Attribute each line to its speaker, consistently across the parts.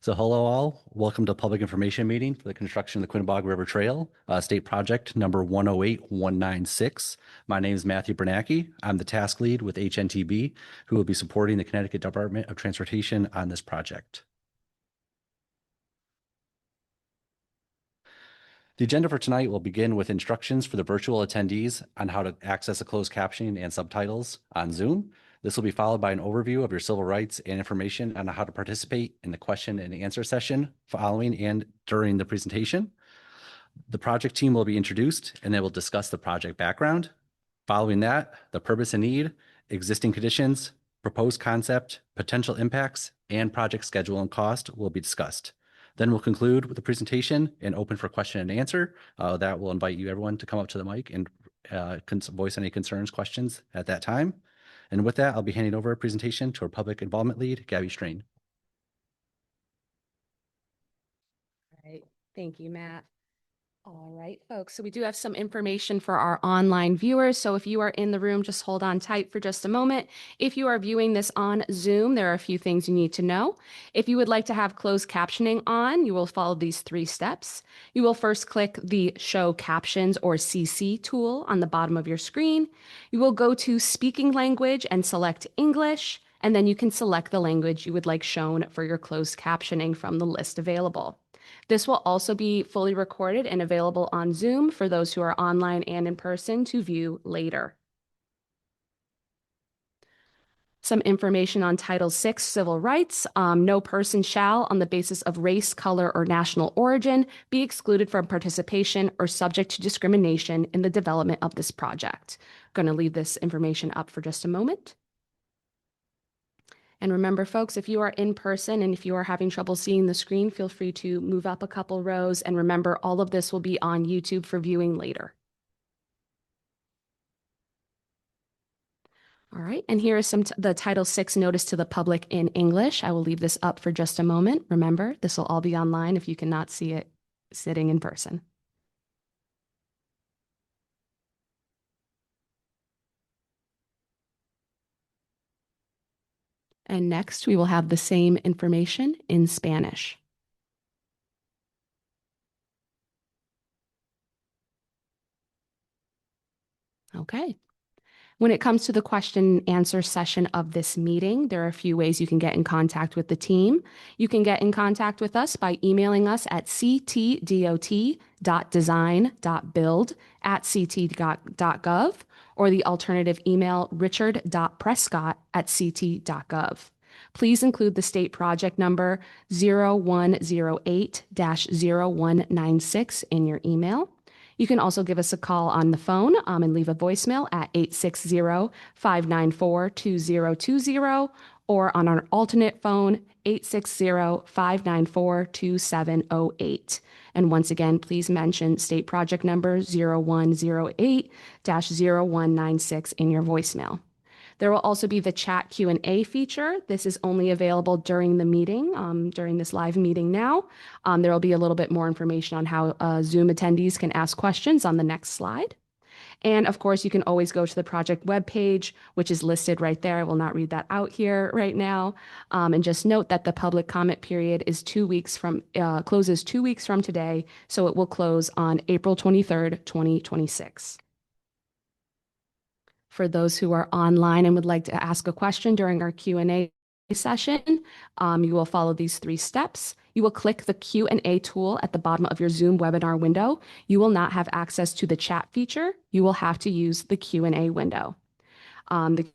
Speaker 1: So hello all, welcome to public information meeting for the construction of the Quinebaug River Trail, state project number 108196. My name is Matthew Bernacki. I'm the task lead with HNTB, who will be supporting the Connecticut Department of Transportation on this project. The agenda for tonight will begin with instructions for the virtual attendees on how to access the closed captioning and subtitles on Zoom. This will be followed by an overview of your civil rights and information on how to participate in the question and answer session following and during the presentation. The project team will be introduced and they will discuss the project background. Following that, the purpose and need, existing conditions, proposed concept, potential impacts, and project schedule and cost will be discussed. Then we'll conclude with the presentation and open for question and answer. That will invite you everyone to come up to the mic and voice any concerns, questions at that time. And with that, I'll be handing over a presentation to our public involvement lead, Gabby Strain.
Speaker 2: All right. Thank you, Matt. All right, folks. So we do have some information for our online viewers. So if you are in the room, just hold on tight for just a moment. If you are viewing this on Zoom, there are a few things you need to know. If you would like to have closed captioning on, you will follow these 3 steps. You will first click the Show Captions or CC tool on the bottom of your screen. You will go to Speaking Language and select English, and then you can select the language you would like shown for your closed captioning from the list available. This will also be fully recorded and available on Zoom for those who are online and in person to view later. Some information on Title VI Civil Rights. No person shall, on the basis of race, color, or national origin, be excluded from participation or subject to discrimination in the development of this project. I'm going to leave this information up for just a moment. And remember, folks, if you are in person and if you are having trouble seeing the screen, feel free to move up a couple rows. And remember, all of this will be on YouTube for viewing later. All right, and here is the Title VI notice to the public in English. I will leave this up for just a moment. Remember, this will all be online if you cannot see it sitting in person. And next, we will have the same information in Spanish. Okay. When it comes to the question and answer session of this meeting, there are a few ways you can get in contact with the team. You can get in contact with us by emailing us at ctdot.design.build@ct.gov, or the alternative email richard.prescott@ct.gov. Please include the state project number 0108-0196 in your email. You can also give us a call on the phone and leave a voicemail at 860-594-2020, or on our alternate phone, 860-594-2708. And once again, please mention state project number 0108-0196 in your voicemail. There will also be the chat Q&A feature. This is only available during the meeting, during this live meeting now. There will be a little bit more information on how Zoom attendees can ask questions on the next slide. And of course, you can always go to the project webpage, which is listed right there. I will not read that out here right now. And just note that the public comment period is 2 weeks from, closes 2 weeks from today. So it will close on April 23rd, 2026. For those who are online and would like to ask a question during our Q&A session, you will follow these 3 steps. You will click the Q&A tool at the bottom of your Zoom webinar window. You will not have access to the chat feature. You will have to use the Q&A window. The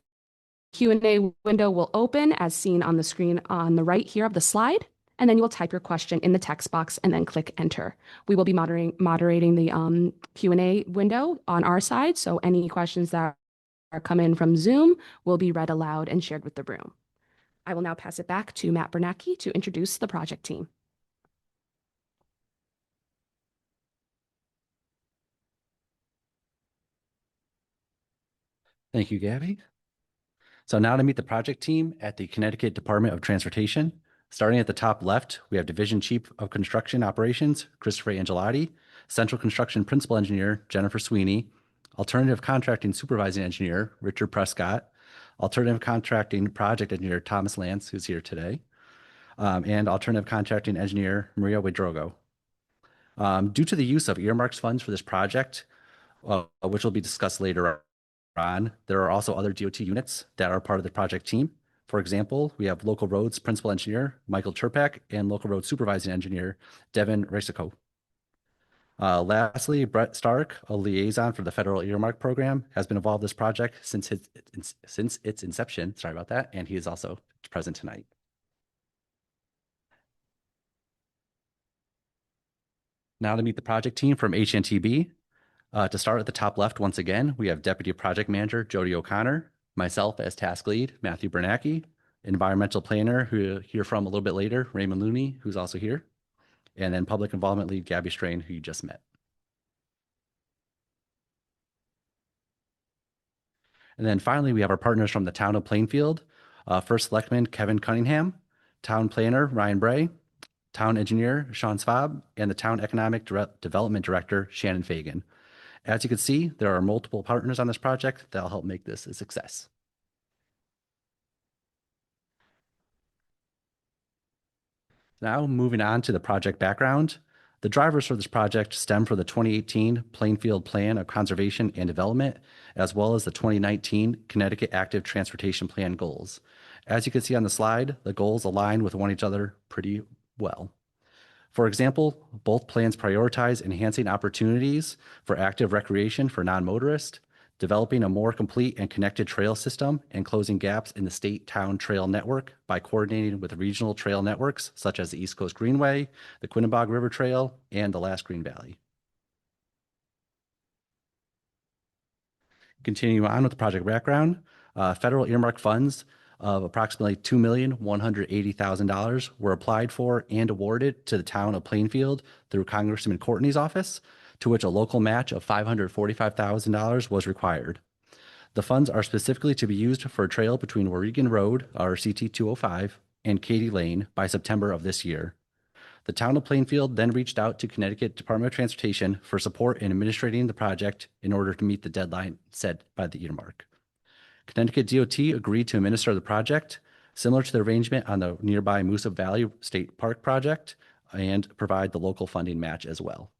Speaker 2: Q&A window will open as seen on the screen on the right here of the slide, and then you will type your question in the text box and then click enter. We will be moderating the Q&A window on our side, so any questions that come in from Zoom will be read aloud and shared with the room. I will now pass it back to Matt Bernacki to introduce the project team.
Speaker 1: Thank you, Gabby. So now to meet the project team at the Connecticut Department of Transportation. Starting at the top left, we have Division Chief of Construction Operations, Christopher Angelotti, Central Construction Principal Engineer, Jennifer Sweeney, Alternative Contracting Supervising Engineer, Richard Prescott, Alternative Contracting Project Engineer, Thomas Lance, who's here today. and alternative contracting engineer Maria Wedrogo. Due to the use of earmarks funds for this project, which will be discussed later on, there are also other DOT units that are part of the project team. For example, we have local roads principal engineer Michael Turpak and local road supervising engineer Devin Resico. Lastly, Brett Stark, a liaison for the federal earmark program, has been involved in this project since its inception. Sorry about that. And he is also present tonight. Now to meet the project team from HNTB. To start at the top left, once again, we have Deputy Project Manager Jody O'Connor, myself as Task Lead, Matthew Bernacki, Environmental Planner, who you'll hear from a little bit later, Raymond Looney, who's also here, and then Public Involvement Lead Gabby Strain, who you just met. And then finally, we have our partners from the town of Plainfield, First Selectman Kevin Cunningham, Town Planner Ryan Bray, Town Engineer Sean Svab, and the Town Economic Development Director Shannon Fagan. As you can see, there are multiple partners on this project that will help make this a success. Now moving on to the project background. The drivers for this project stem from the 2018 Plainfield Plan of Conservation and Development, as well as the 2019 Connecticut Active Transportation Plan goals. As you can see on the slide, the goals align with one each other pretty well. For example, both plans prioritize enhancing opportunities for active recreation for non-motorists, developing a more complete and connected trail system, and closing gaps in the state-town trail network by coordinating with regional trail networks such as the East Coast Greenway, the Quinebaug River Trail, and the Last Green Valley. Continuing on with the project background, federal earmark funds of approximately $2,180,000 were applied for and awarded to the town of Plainfield through Congressman Courtney's office, to which a local match of $545,000 was required. The funds are specifically to be used for a trail between Waregan Road, or CT 205, and Katy Lane by September of this year. The town of Plainfield then reached out to Connecticut Department of Transportation for support in administrating the project in order to meet the deadline set by the earmark. Connecticut DOT agreed to administer the project, similar to the arrangement on the nearby Moosup Valley State Park project, and provide the local funding match as well.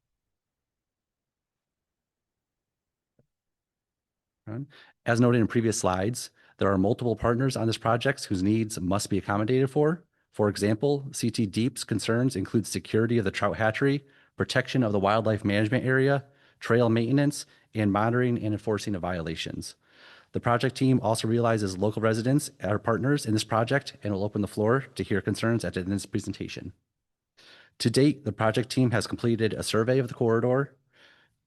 Speaker 1: As noted in previous slides, there are multiple partners on this project whose needs must be accommodated for. For example, CT Deep's concerns include security of the trout hatchery, protection of the wildlife management area, trail maintenance, and monitoring and enforcing of violations. The project team also realizes local residents are partners in this project and will open the floor to hear concerns at the end of this presentation. To date, the project team has completed a survey of the corridor,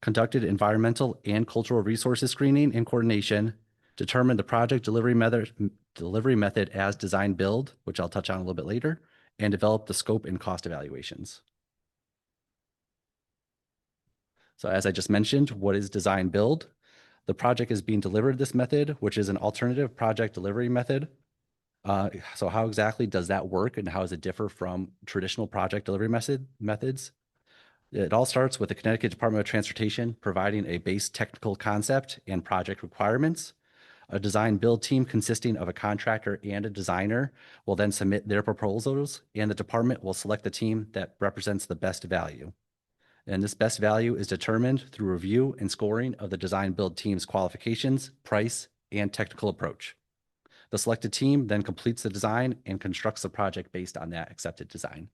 Speaker 1: conducted environmental and cultural resources screening and coordination, determined the project delivery method as design build, which I'll touch on a little bit later, and developed the scope and cost evaluations. So as I just mentioned, what is design build? The project is being delivered this method, which is an alternative project delivery method. So how exactly does that work and how does it differ from traditional project delivery methods? It all starts with the Connecticut Department of Transportation providing a base technical concept and project requirements. A design build team consisting of a contractor and a designer will then submit their proposals, and the department will select the team that represents the best value. And this best value is determined through review and scoring of the design build team's qualifications, price, and technical approach. The selected team then completes the design and constructs the project based on that accepted design.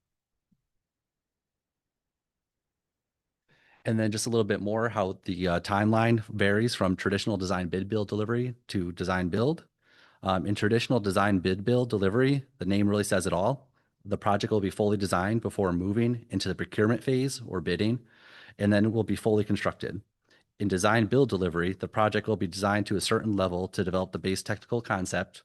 Speaker 1: And then just a little bit more how the timeline varies from traditional design bid build delivery to design build. In traditional design bid build delivery, the name really says it all. The project will be fully designed before moving into the procurement phase or bidding, and then it will be fully constructed. In design build delivery, the project will be designed to a certain level to develop the base technical concept.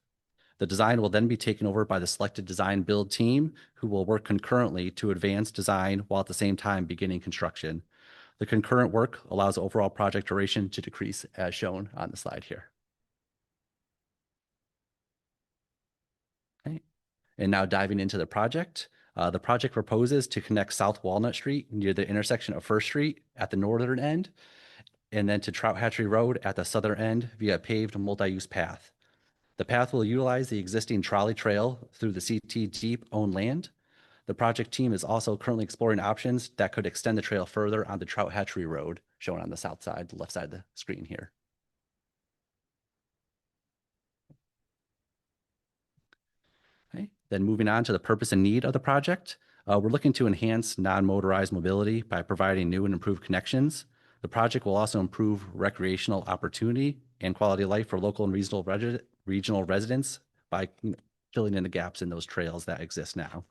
Speaker 1: The design will then be taken over by the selected design build team, who will work concurrently to advance design while at the same time beginning construction. The concurrent work allows overall project duration to decrease as shown on the slide here. Okay. And now diving into the project proposes to connect South Walnut Street near the intersection of First Street at the northern end, and then to Trout Hatchery Road at the southern end via a paved multi-use path. The path will utilize the existing trolley trail through the CT Deep owned land. The project team is also currently exploring options that could extend the trail further onto Trout Hatchery Road, shown on the south side, the left side of the screen here. Okay. Then moving on to the purpose and need of the project, we're looking to enhance non-motorized mobility by providing new and improved connections. The project will also improve recreational opportunity and quality of life for local and regional residents by filling in the gaps in those trails that exist now.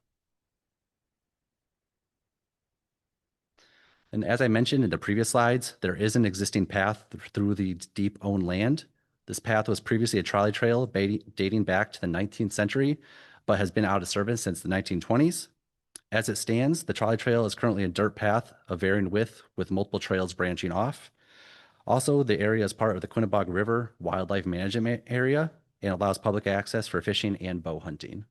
Speaker 1: And as I mentioned in the previous slides, there is an existing path through the deep owned land. This path was previously a trolley trail dating back to the 19th century, but has been out of service since the 1920s. As it stands, the trolley trail is currently a dirt path of varying width with multiple trails branching off. Also, the area is part of the Quinebaug River Wildlife Management Area and allows public access for fishing and bow hunting.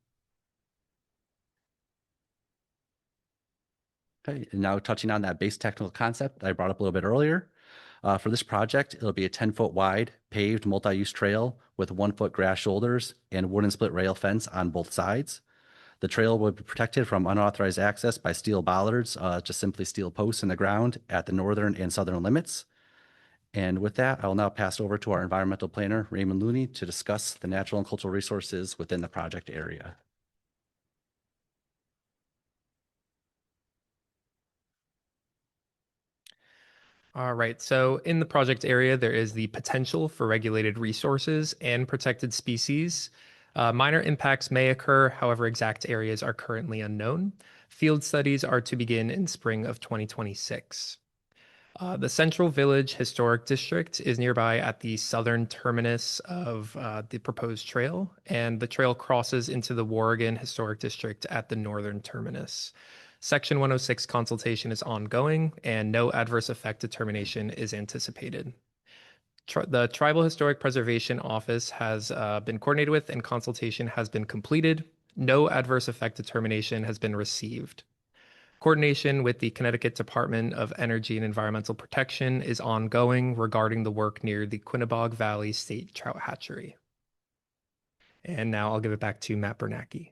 Speaker 1: Okay, and now touching on that base technical concept I brought up a little bit earlier. For this project, it'll be a 10-foot wide paved multi-use trail with 1-foot grass shoulders and wooden split rail fence on both sides. The trail will be protected from unauthorized access by steel bollards, just simply steel posts in the ground at the northern and southern limits. And with that, I will now pass over to our environmental planner, Raymond Looney, to discuss the natural and cultural resources within the project area.
Speaker 3: All right, so in the project area, there is the potential for regulated resources and protected species. Minor impacts may occur, however, exact areas are currently unknown. Field studies are to begin in spring of 2026. The Central Village Historic District is nearby at the southern terminus of the proposed trail, and the trail crosses into the Warrigan Historic District at the northern terminus. Section 106 consultation is ongoing, and no adverse effect determination is anticipated. The Tribal Historic Preservation Office has been coordinated with, and consultation has been completed. No adverse effect determination has been received. Coordination with the Connecticut Department of Energy and Environmental Protection is ongoing regarding the work near the Quinebaug Valley State Trout Hatchery. And now I'll give it back to Matt Bernacki.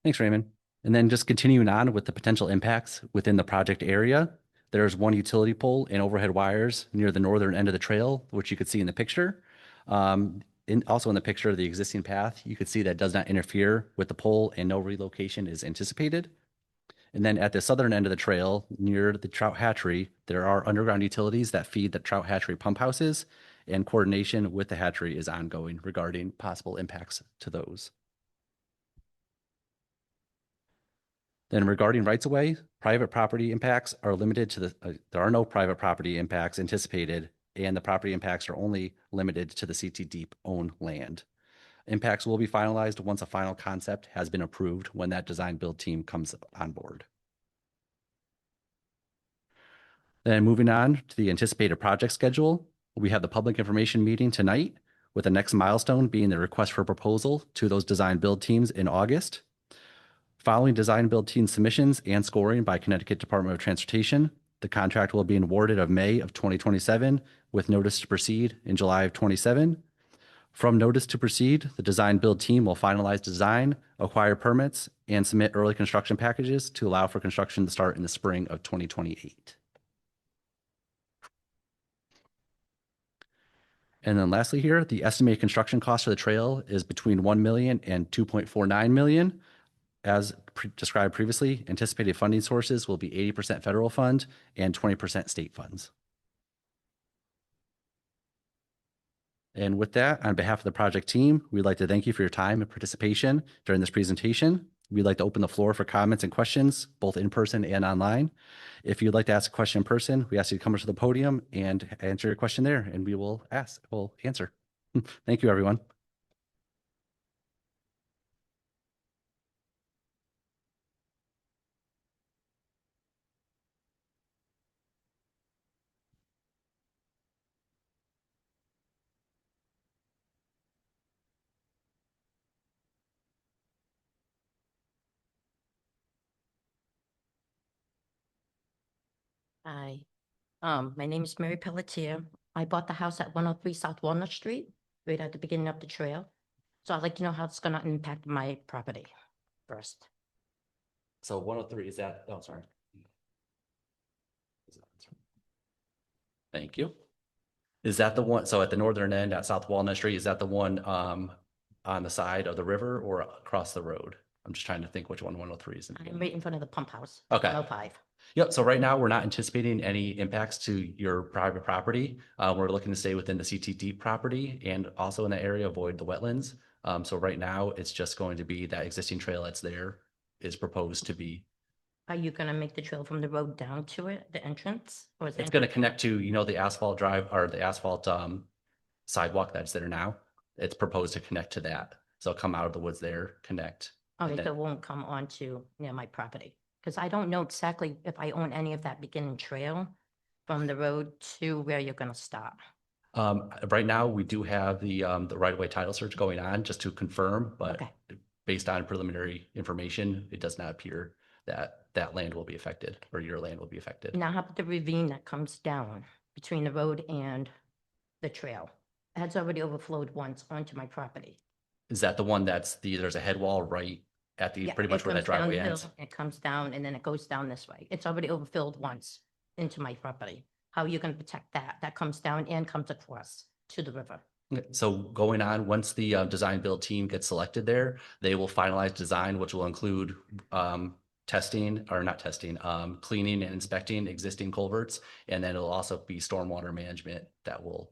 Speaker 1: Thanks, Raymond. And then just continuing on with the potential impacts within the project area, there's one utility pole and overhead wires near the northern end of the trail, which you could see in the picture. Also in the picture of the existing path, you could see that does not interfere with the pole and no relocation is anticipated. And then at the southern end of the trail, near the trout hatchery, there are underground utilities that feed the trout hatchery pump houses, and coordination with the hatchery is ongoing regarding possible impacts to those. Then regarding rights of way, private property impacts are limited to there are no private property impacts anticipated, and the property impacts are only limited to the CT Deep owned land. Impacts will be finalized once a final concept has been approved when that design build team comes on board. Then moving on to the anticipated project schedule, we have the public information meeting tonight, with the next milestone being the request for proposal to those design build teams in August. Following design build team submissions and scoring by Connecticut Department of Transportation, the contract will be awarded of May of 2027 with notice to proceed in July of 27. From notice to proceed, the design build team will finalize design, acquire permits, and submit early construction packages to allow for construction to start in the spring of 2028. And then lastly here, the estimated construction cost for the trail is between $1 million and $2.49 million. As described previously, anticipated funding sources will be 80% federal fund and 20% state funds. And with that, on behalf of the project team, we'd like to thank you for your time and participation during this presentation. We'd like to open the floor for comments and questions, both in person and online. If you'd like to ask a question in person, we ask you to come to the podium and answer your question there, and we'll answer. Thank you, everyone.
Speaker 4: Hi. My name is Mary Pelletier. I bought the house at 103 South Walnut Street, right at the beginning of the trail. So I'd like to know how it's gonna impact my property first.
Speaker 1: So 103, is that, oh, sorry. Thank you. Is that the one, so at the northern end at South Walnut Street, is that the one on the side of the river or across the road? I'm just trying to think which one 103 is.
Speaker 4: I'm right in front of the pump house.
Speaker 1: Okay.
Speaker 4: 105.
Speaker 1: Yep, so right now, we're not anticipating any impacts to your private property. We're looking to stay within the CTD property and also in the area avoid the wetlands. So right now, it's just going to be that existing trail that's there is proposed to be.
Speaker 4: Are you gonna make the trail from the road down to it, the entrance? Or is the
Speaker 1: It's going to
Speaker 4: entrance-
Speaker 1: connect to, the asphalt drive or the asphalt sidewalk that's there now. It's proposed to connect to that. So come out of the woods there, connect.
Speaker 4: Okay,
Speaker 1: and
Speaker 4: so
Speaker 1: then-
Speaker 4: it won't come onto near my property? Because I don't know exactly if I own any of that beginning trail from the road to where you're gonna stop.
Speaker 1: Right now, we do have the right-of-way title search going on just to confirm, but
Speaker 4: Okay.
Speaker 1: based on preliminary information, it does not appear that that land will be affected or your land will be affected.
Speaker 4: Now, how about the ravine that comes down between the road and the trail? That's already overflowed once onto my property.
Speaker 1: Is that the one there's a head wall right at the,
Speaker 4: Yeah,
Speaker 1: pretty much
Speaker 4: it
Speaker 1: where that
Speaker 4: comes down
Speaker 1: driveway
Speaker 4: the hill,
Speaker 1: ends?
Speaker 4: it comes down and then it goes down this way. It's already overfilled once into my property. How are you gonna protect that? That comes down and comes across to the river.
Speaker 1: Okay, so going on, once the design build team gets selected there, they will finalize design, which will include testing or not testing, cleaning and inspecting existing culverts. And then it'll also be stormwater management that will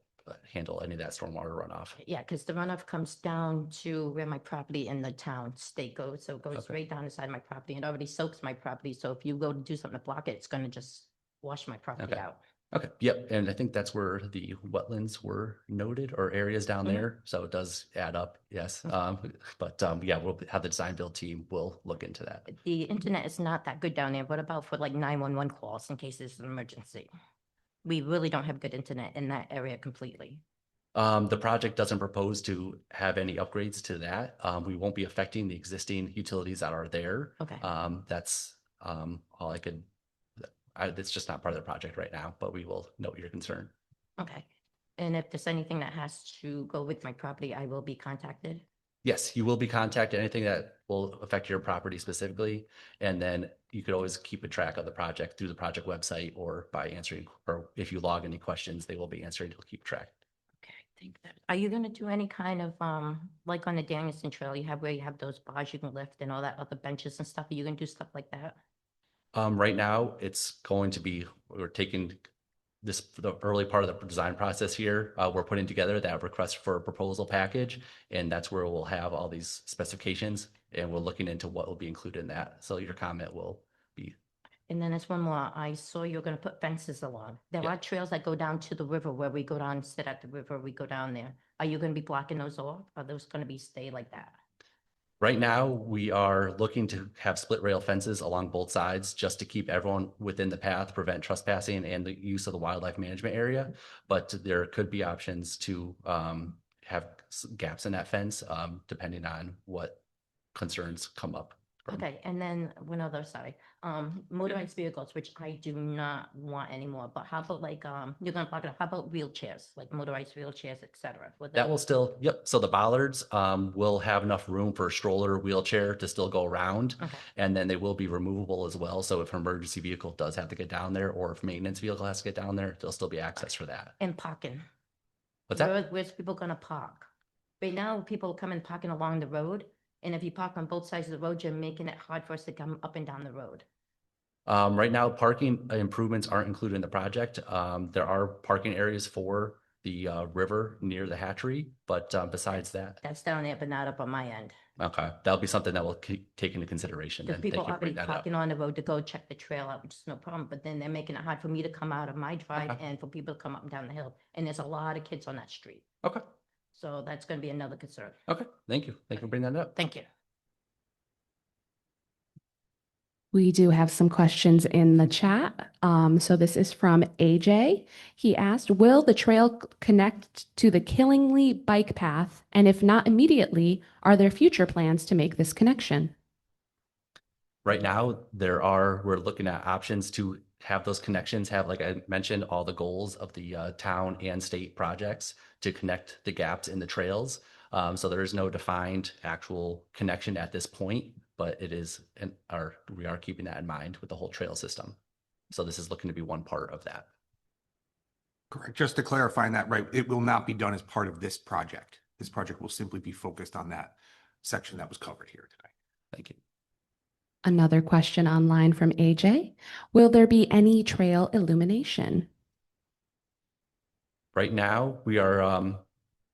Speaker 1: handle any of that stormwater runoff.
Speaker 4: Yeah, because the runoff comes down to where my property in the town state goes. So it goes
Speaker 1: Okay.
Speaker 4: right down the side of my property and already soaks my property. So if you go to do something to block it, it's gonna just wash my property
Speaker 1: Okay.
Speaker 4: out.
Speaker 1: Okay, yep, and I think that's where the wetlands were noted or areas down
Speaker 4: Mhm.
Speaker 1: there, so it does add up, yes. But yeah, we'll have the design build team will look into that.
Speaker 4: The internet is not that good down there. What about for like 911 calls in case there's an emergency? We really don't have good internet in that area completely.
Speaker 1: The project doesn't propose to have any upgrades to that. We won't be affecting the existing utilities that are there.
Speaker 4: Okay.
Speaker 1: That's all I could, it's just not part of the project right now, but we will note your concern.
Speaker 4: Okay. And if there's anything that has to go with my property, I will be contacted.
Speaker 1: Yes, you will be contacted, anything that will affect your property specifically. And then you could always keep a track of the project through the project website or by answering, or if you log any questions, they will be answered. You'll keep track.
Speaker 4: Okay, I think that, are you gonna do any kind of, like on the Danielson Trail, you have where you have those bars you can lift and all that other benches and stuff? Are you gonna do stuff like that?
Speaker 1: Right now, it's going to be, we're taking the early part of the design process here. We're putting together that request for a proposal package, and that's where we'll have all these specifications, and we're looking into what will be included in that. So your comment will be,
Speaker 4: And then there's one more. I saw you're gonna put fences along. There
Speaker 1: Yeah.
Speaker 4: are trails that go down to the river where we go down, sit at the river, we go down there. Are you gonna be blocking those off? Are those gonna be stay like that?
Speaker 1: right now, we are looking to have split rail fences along both sides just to keep everyone within the path, prevent trespassing and the use of the wildlife management area. But there could be options to have gaps in that fence, depending on what concerns come up.
Speaker 4: Okay, and then one other, sorry, motorized vehicles, which I do not want anymore, but how about like, you're gonna block it off, how about wheelchairs, like motorized wheelchairs, et cetera? Would
Speaker 1: That will still, yep. So the bollards will have enough room for a stroller, wheelchair to still go around.
Speaker 4: Okay.
Speaker 1: And then they will be removable as well. So if an emergency vehicle does have to get down there, or if maintenance vehicle has to get down there, there'll still be access for that.
Speaker 4: And parking?
Speaker 1: What's that?
Speaker 4: Where's people gonna park? Right now, people come and parking along the road, and if you park on both sides of the road, you're making it hard for us to come up and down the road.
Speaker 1: Right now, parking improvements aren't included in the project. There are parking areas for the river near the hatchery, but besides that,
Speaker 4: That's down there, but not up on my end.
Speaker 1: okay, that'll be something that we'll take into consideration.
Speaker 4: Because
Speaker 1: And
Speaker 4: people
Speaker 1: thank you for
Speaker 4: already
Speaker 1: bringing that up.
Speaker 4: parking on the road to go check the trail out, which is no problem, but then they're making it hard for me to come out of my drive
Speaker 1: Okay.
Speaker 4: and for people to come up and down the hill. And there's a lot of kids on that street.
Speaker 1: Okay,
Speaker 4: So that's gonna be another concern.
Speaker 1: okay, thank you. Thank you for bringing that up.
Speaker 4: Thank you.
Speaker 2: We do have some questions in the chat. So this is from AJ. He asked, will the trail connect to the Killingly bike path? And if not immediately, are there future plans to make this connection?
Speaker 1: Right now, we're looking at options to have those connections, have, like I mentioned, all the goals of the town and state projects to connect the gaps in the trails. So there is no defined actual connection at this point, but we are keeping that in mind with the whole trail system. So this is looking to be one part of that.
Speaker 5: Correct. Just to clarify that, right, it will not be done as part of this project. This project will simply be focused on that section that was covered here today.
Speaker 1: Thank you.
Speaker 2: Another question online from AJ. Will there be any trail illumination?
Speaker 1: Right now, we are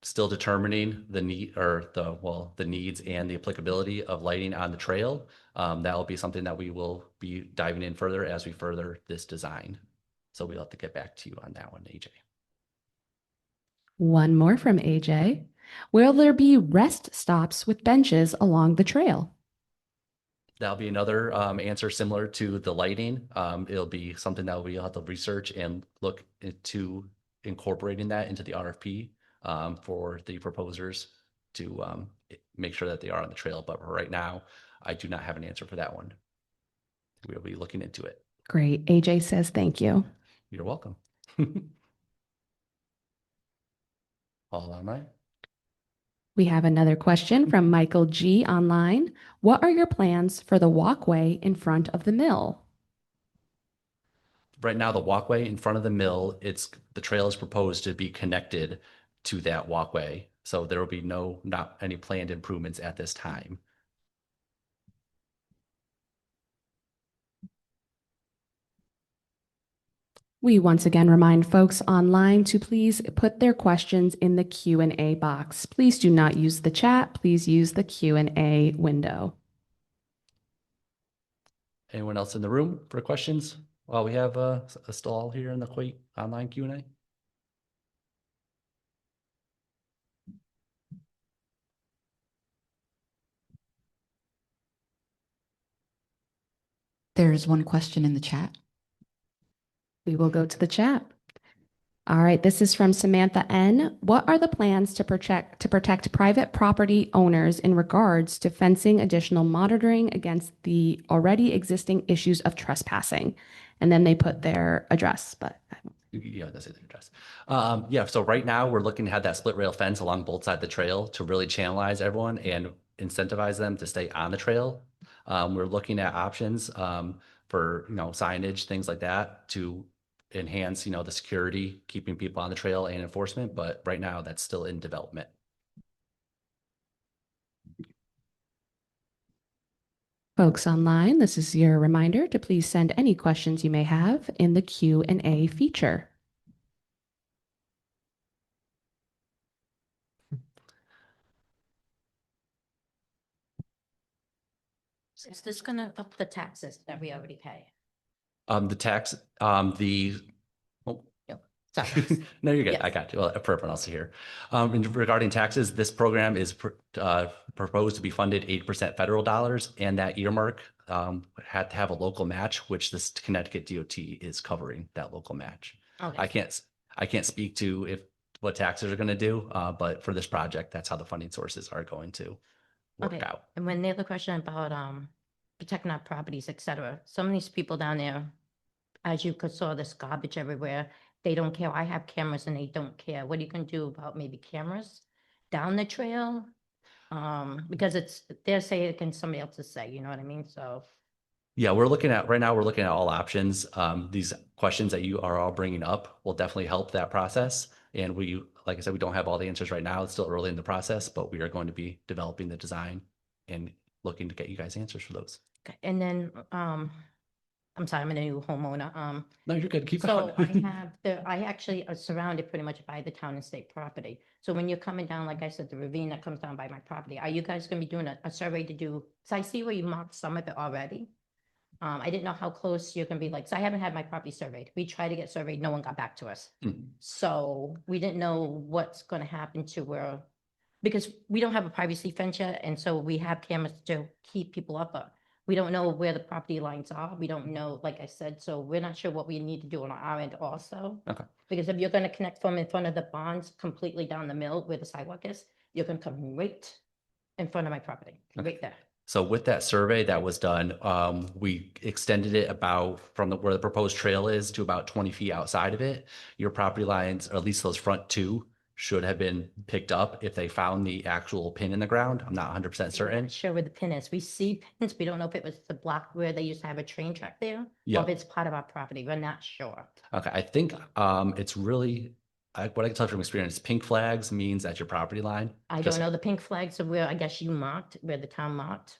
Speaker 1: still determining the need or the needs and the applicability of lighting on the trail. That will be something that we will be diving in further as we further this design. So we'll have to get back to you on that one, AJ.
Speaker 2: One more from AJ. Will there be rest stops with benches along the trail?
Speaker 1: That'll be another answer similar to the lighting. It'll be something that we'll have to research and look into incorporating that into the RFP for the proposers to make sure that they are on the trail. But right now, I do not have an answer for that one. We'll be looking into it.
Speaker 2: Great. AJ says thank you.
Speaker 1: You're welcome. All online.
Speaker 2: We have another question from Michael G. online. What are your plans for the walkway in front of the mill?
Speaker 1: Right now, the walkway in front of the mill, the trail is proposed to be connected to that walkway. So there will be not any planned improvements at this time.
Speaker 2: We once again remind folks online to please put their questions in the Q&A box. Please do not use the chat. Please use the Q&A window.
Speaker 1: Anyone else in the room for questions? While we have a stall here in the online Q&A.
Speaker 6: There's one question in the chat.
Speaker 2: We will go to the chat. All right, this is from Samantha N. What are the plans to protect private property owners in regards to fencing, additional monitoring against the already existing issues of trespassing? And then they put their address, but
Speaker 1: Yeah, that's the address. Yeah, so right now we're looking to have that split rail fence along both sides of the trail to really channelize everyone and incentivize them to stay on the trail. We're looking at options for signage, things like that to enhance the security, keeping people on the trail and enforcement. But right now that's still in development.
Speaker 2: folks online, this is your reminder to please send any questions you may have in the Q&A feature.
Speaker 4: Is this gonna up the taxes that we already pay?
Speaker 1: The tax, oh,
Speaker 4: Sorry.
Speaker 1: no, you're good.
Speaker 4: Yes.
Speaker 1: I got you. Well, for everyone else here. Regarding taxes, this program is proposed to be funded 80% federal dollars, and that earmark had to have a local match, which this Connecticut DOT is covering that local match.
Speaker 4: Okay.
Speaker 1: I can't speak to what taxes are going to do, but for this project, that's how the funding sources are going to work
Speaker 4: Okay.
Speaker 1: out.
Speaker 4: And when the other question about protecting our properties, et cetera, some of these people down there, as you could saw, this garbage everywhere. They don't care. I have cameras and they don't care. What are you gonna do about maybe cameras down the trail? Because it's their say against somebody else's say, you know what I mean? So
Speaker 1: Yeah, we're looking at all options. These questions that you are all bringing up will definitely help that process. And like I said, we don't have all the answers right now. It's still early in the process, but we are going to be developing the design and looking to get you guys answers for those.
Speaker 4: okay. And then I'm sorry, I'm a new homeowner.
Speaker 1: No, you're good. Keep
Speaker 4: So
Speaker 1: going.
Speaker 4: I actually are surrounded pretty much by the town and state property. So when you're coming down, like I said, the ravine that comes down by my property, are you guys gonna be doing a survey to do? So I see where you marked some of it already. I didn't know how close you're gonna be, like, so I haven't had my property surveyed. We tried to get surveyed, no one got back to us.
Speaker 1: Mhm.
Speaker 4: So we didn't know what's gonna happen to where, because we don't have a privacy fence yet, and so we have cameras to keep people up. But we don't know where the property lines are. We don't know, like I said, so we're not sure what we need to do on our end also.
Speaker 1: Okay.
Speaker 4: Because if you're gonna connect from in front of the bonds completely down the mill where the sidewalk is, you're gonna come right in front of my property,
Speaker 1: Okay.
Speaker 4: right there.
Speaker 1: So with that survey that was done, we extended it about from where the proposed trail is to about 20 feet outside of it. Your property lines, or at least those front two, should have been picked up if they found the actual pin in the ground. I'm not 100%
Speaker 4: We're not
Speaker 1: certain.
Speaker 4: sure where the pin is. We see pins. We don't know if it was the block where they used to have a train track there. Or
Speaker 1: Yeah.
Speaker 4: if it's part of our property. We're not sure.
Speaker 1: Okay, I think it's really, what I can tell from experience, pink flags means at your property line.
Speaker 4: I
Speaker 1: Just-
Speaker 4: don't know the pink flags of where, I guess you marked, where the town marked.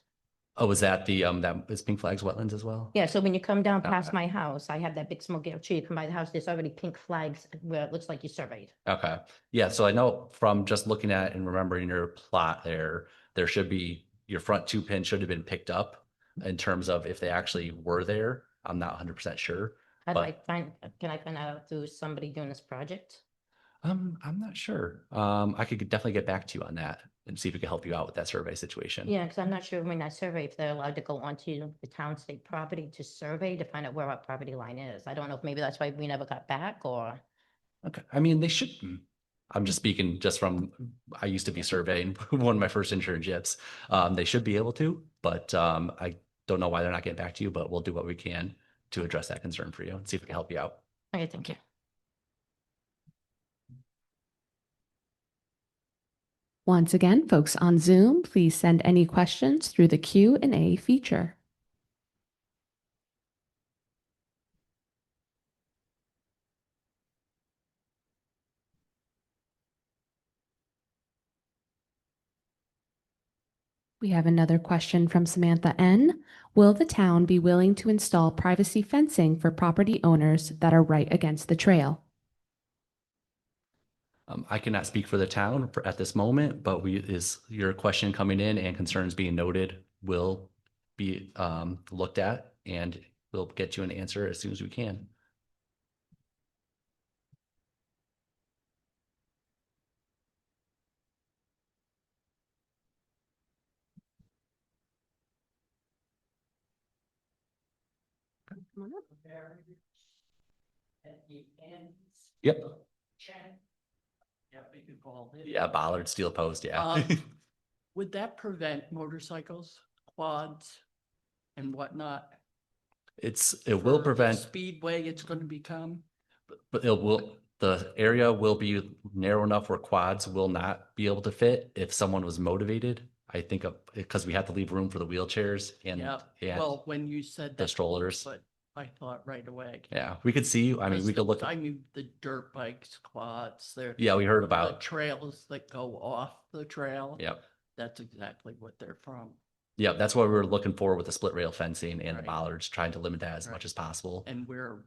Speaker 1: Oh, is that that is pink flags wetlands as well?
Speaker 4: Yeah, so when you come down past
Speaker 1: Okay.
Speaker 4: my house, I have that big smoke tree. You come by the house, there's already pink flags where it looks like you surveyed.
Speaker 1: Okay, yeah, so I know from just looking at and remembering your plot there should be, your front two pins should have been picked up in terms of if they actually were there. I'm not 100% sure.
Speaker 4: How do
Speaker 1: But-
Speaker 4: I find, can I find out through somebody doing this project?
Speaker 1: I'm not sure. I could definitely get back to you on that and see if we can help you out with that survey situation.
Speaker 4: Yeah, because I'm not sure when I survey if they're allowed to go onto the town state property to survey to find out where our property line is. I don't know if maybe that's why we never got back or.
Speaker 1: Okay, I mean, they should. I'm just speaking just from, I used to be surveying one of my first internships. They should be able to, but I don't know why they're not getting back to you, but we'll do what we can to address that concern for you and see if we can help you out.
Speaker 4: Okay, thank you.
Speaker 2: Once again, folks on Zoom, please send any questions through the Q&A feature. We have another question from Samantha N. Will the town be willing to install privacy fencing for property owners that are right against the trail?
Speaker 1: I cannot speak for the town at this moment, but is your question coming in and concerns being noted will be looked at, and we'll get you an answer as soon as we can.
Speaker 2: Come on up.
Speaker 1: Yep.
Speaker 7: Yeah, we could call it.
Speaker 1: Yeah, bollard, steel post, yeah.
Speaker 7: Would that prevent motorcycles, quads and whatnot?
Speaker 1: It will
Speaker 7: for the
Speaker 1: prevent,
Speaker 7: Speedway it's going to become?
Speaker 1: but the area will be narrow enough where quads will not be able to fit if someone was motivated. I think because we have to leave room for the wheelchairs and
Speaker 7: Well, when you said
Speaker 1: the
Speaker 7: that.
Speaker 1: strollers.
Speaker 7: But I thought right away.
Speaker 1: Yeah, we could see, I mean, we could look.
Speaker 7: I mean, the dirt bikes, quads, they're.
Speaker 1: Yeah, we heard
Speaker 7: the
Speaker 1: about,
Speaker 7: trails that go off the trail.
Speaker 1: yep.
Speaker 7: That's exactly what they're from.
Speaker 1: Yeah, that's what we were looking for with the split rail fencing and the
Speaker 7: Right.
Speaker 1: bollards, trying to limit that as
Speaker 7: Right.
Speaker 1: much as possible.
Speaker 7: And where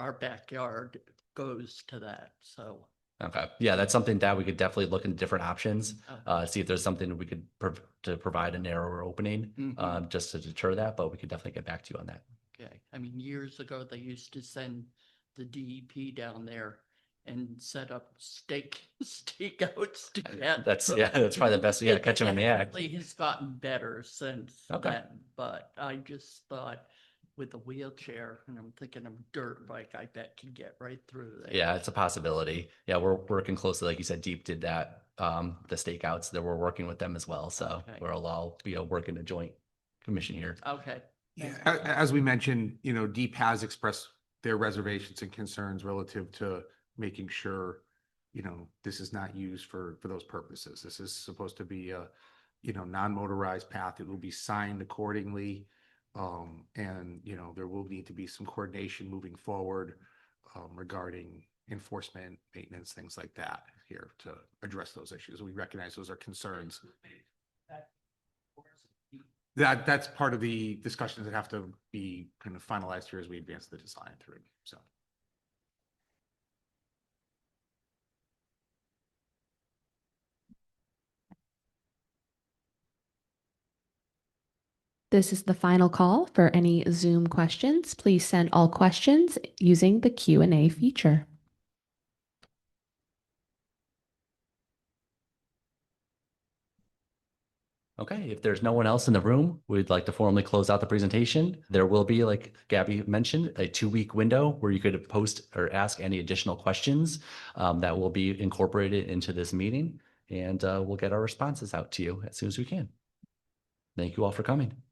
Speaker 7: our backyard goes to that, so.
Speaker 1: Okay, yeah, that's something that we could definitely look into different options,
Speaker 7: Oh.
Speaker 1: see if there's something we could to provide a narrower opening,
Speaker 7: Mhm.
Speaker 1: just to deter that, but we could definitely get back to you on that.
Speaker 7: Okay, I mean, years ago, they used to send the DEP down there and set up stakeouts to get.
Speaker 1: That's probably the best, yeah, catch them in the act.
Speaker 7: Definitely has gotten better since
Speaker 1: Okay.
Speaker 7: then, but I just thought with a wheelchair, and I'm thinking of dirt bike, I bet can get right through there.
Speaker 1: Yeah, it's a possibility. Yeah, we're working closely, like you said, Deep did that, the stakeouts, that we're working with them as well, so
Speaker 7: Okay.
Speaker 1: we'll all be working a joint commission here.
Speaker 7: Okay.
Speaker 5: Yeah, as we mentioned, Deep has expressed their reservations and concerns relative to making sure, this is not used for those purposes. This is supposed to be a, non-motorized path. It will be signed accordingly. And, there will need to be some coordination moving forward regarding enforcement, maintenance, things like that here to address those issues. We recognize those are concerns. That's part of the discussions that have to be kind of finalized here as we advance the design through, so.
Speaker 2: This is the final call for any Zoom questions. Please send all questions using the Q&A feature.
Speaker 1: Okay, if there's no one else in the room, we'd like to formally close out the presentation. There will be, like Gabby mentioned, a 2-week window where you could post or ask any additional questions that will be incorporated into this meeting, and we'll get our responses out to you as soon as we can. Thank you all for coming.